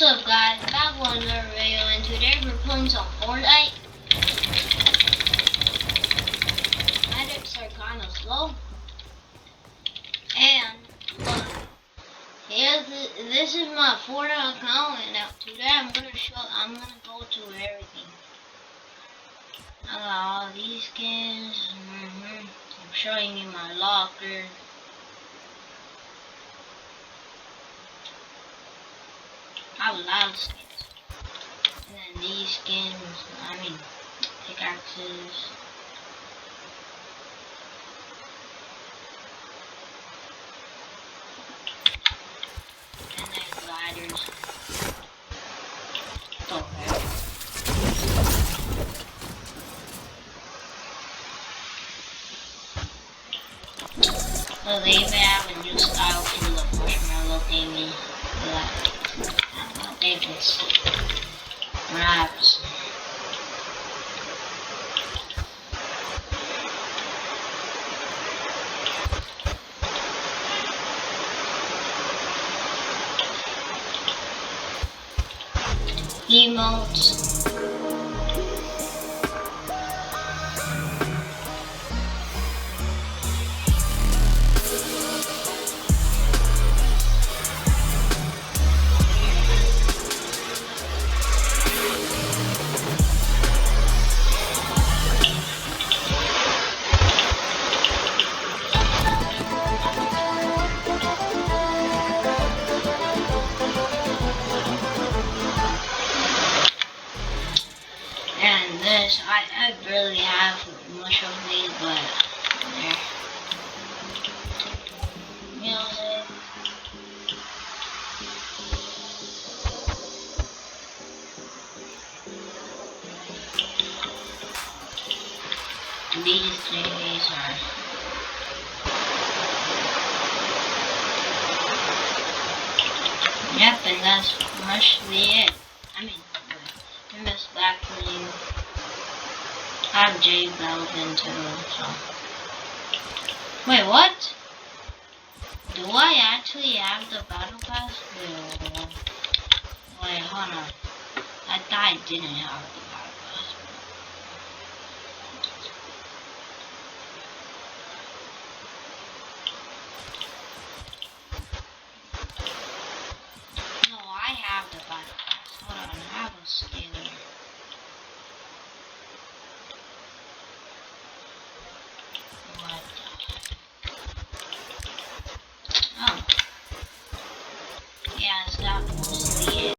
What's up guys, back with another video, and today we're playing some Fortnite. Edits are kinda slow. And look, this is my Fortnite account, and today I'm gonna go to everything. I got all these skins. I'm showing you my locker. I have a lot of skins. And then these skins, pickaxes. And then gliders. Okay. So they even have a new style to the marshmallow thingy. I think it's wraps. Emotes. And this, I barely have much of these, but there. Music. These things are. Yep, and that's mostly it. Miss back for you. I have J Belvin too, so. Wait, what? Do I actually have the battle pass? Wait, hold on. I thought I didn't have the battle pass. No, I have the battle pass. Hold on, I have a skin here. Oh. Yeah, it's got